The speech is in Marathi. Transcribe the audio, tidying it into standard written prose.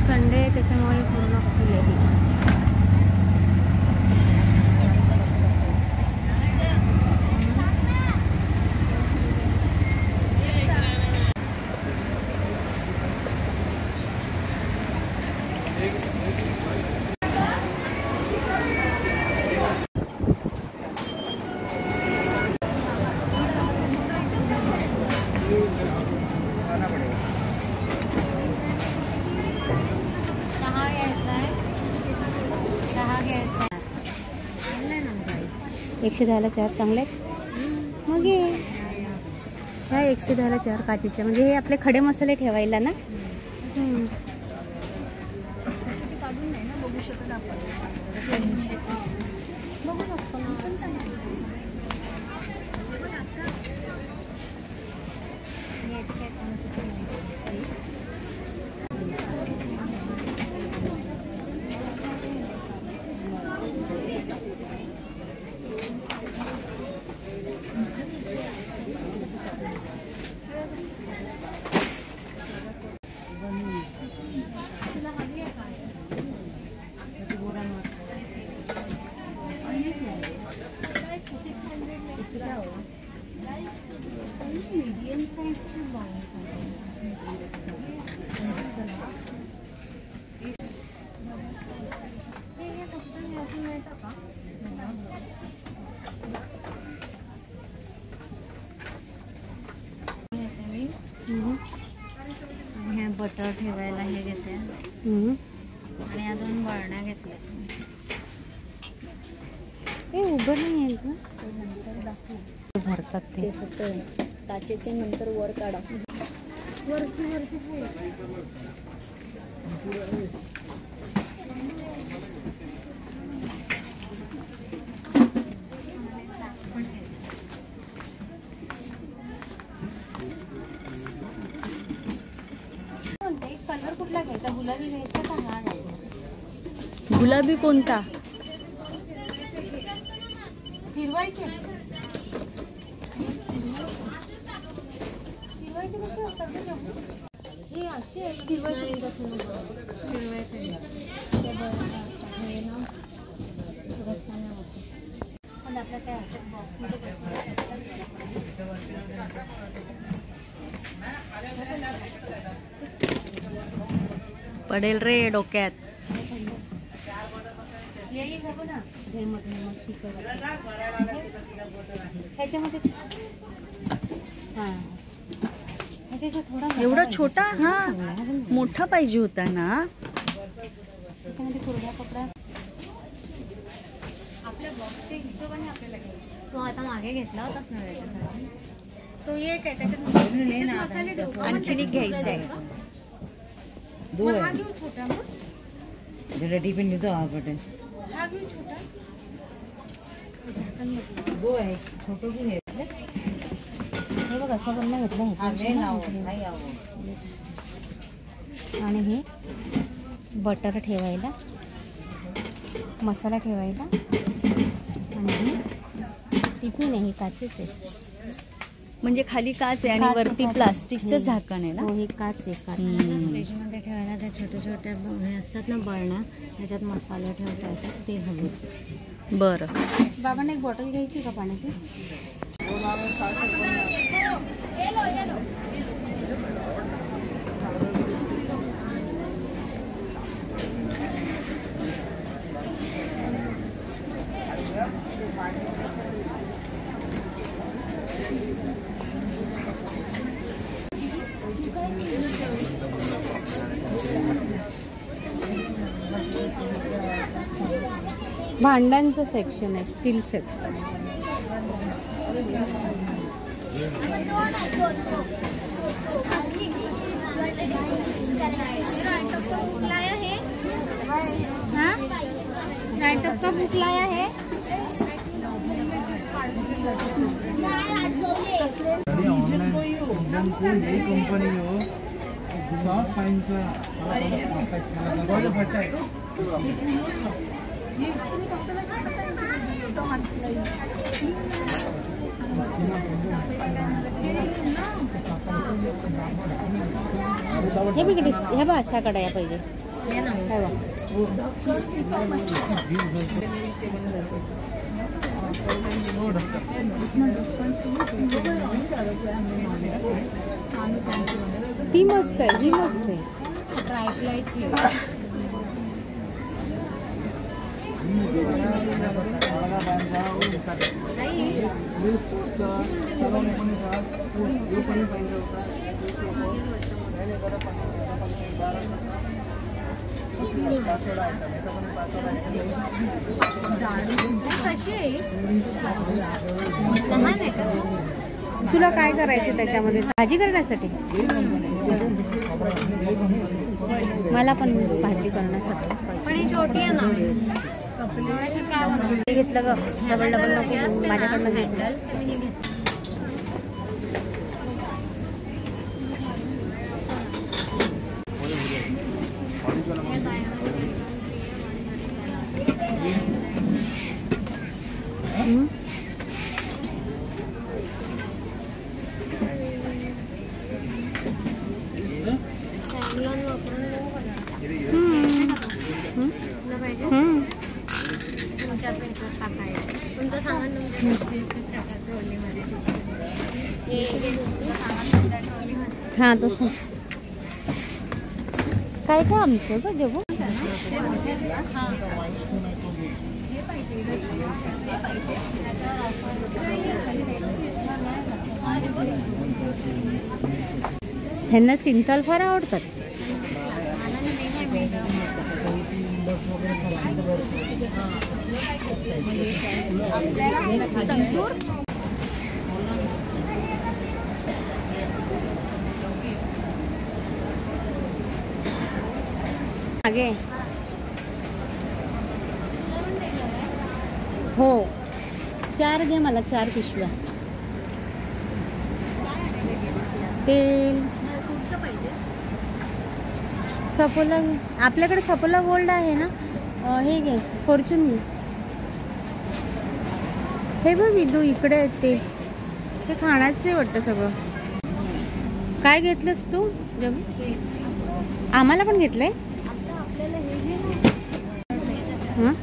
संडे त्याच्यामुळे पूर्ण फुल आहे. चहा घ्यायचा 110ला 4 चांगले मग हे ह्या 110ला 4 काचेच्या. म्हणजे हे आपले खडे मसाले ठेवायला ना. काढून नाही ना बघू शकत आपण. बघू शकतो ना. हे बटर ठेवायला हे घेते आणि अजून वळण्या घेतल्या. हे उभं नाही आहे का नंतर दाखव भरतात ते फक्त काचेचे नंतर वर काढा. वरची कलर कुठला घ्यायचा? गुलाबी घ्यायचा का हा घ्यायचा? गुलाबी कोणता? फिरवायचे कसे असतात हे असे फिरवायचे फिरवायचे पण आपल्या काय पडेल रे डोक्यात. एवढा छोटा हा मोठा पाहिजे होता ना. त्याच्यामध्ये कोरडा कपडा आपल्या बॉक्सच्या हिशोबाने आपल्याला घ्यायचा. तो आता मागे घेतला होताच ना त्याच्यासाठी. तो एक आहे त्याच्यात मसाले देऊ. आणखीन एक घ्यायचा आहे. हा घेऊ छोटा मग जरा टिफिन देतो आपण. हा घेऊ छोटा झाकण म्हटलं गो आहे छोटं घेऊन घेतलं. हे बघ अशा पण घेतलं ह्याच्या. आणि हे बटर ठेवायला मसाला ठेवायला आणि हे टिफिन आहे. हे काचेच आहे म्हणजे खाली काच आहे आणि वरती प्लास्टिकचं झाकण आहे ना. हे काच आहे. काच फ्रीजमध्ये ठेवायला त्या छोट्या छोट्या हे असतात ना बरणा त्याच्यात मसाले ठेवता येतात ते हवे. बरं बाबांना एक बॉटल घ्यायची का पाण्याची? भांड्यांचं सेक्शन आहे. Steel section. राइटअप का बुक लाया है. कंपनी हो हे बिकडे ह्या बा अशा कडाया पाहिजे. हे बा ती मस्त आहे, ही मस्त आहे. ड्रायफ्लायची कशी आहे? लहान आहे का? तुला काय करायचं त्याच्यामध्ये? भाजी करण्यासाठी? मला पण भाजी करण्यासाठीच पाहिजे. पण ही छोटी आहे ना. काय बनवलं घेतलं ग डबल डबल नको माझ्याकडनं घेतलं. तुमचं सामान तुमच्या ट्रॉलीमध्ये. हां तसं काय काय आमचं का जेवण. ह्यांना सिंथल फार आवडतात. मागे हो 4 घे मला 4 पिशव्या. तेल सपोला आपल्याकडे सपोला गोल्ड आहे ना. हे घे फॉर्च्यून घे. हे बघ विदू इकडे आहेत ते खाण्याचे वाटतं सगळं. काय घेतलंस तू जब? आम्हाला पण घेतलंय. हां